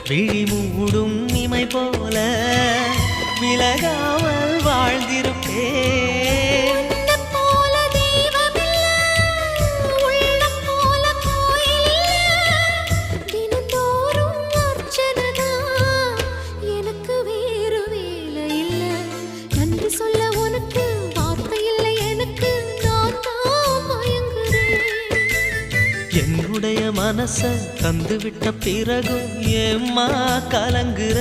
விழி மூடும் இமை போல விலகாமல் வாழ்ந்திருப்பேன். என்னுடைய மனச தந்துவிட்ட பிறகும் ஏம்மா கலங்குற?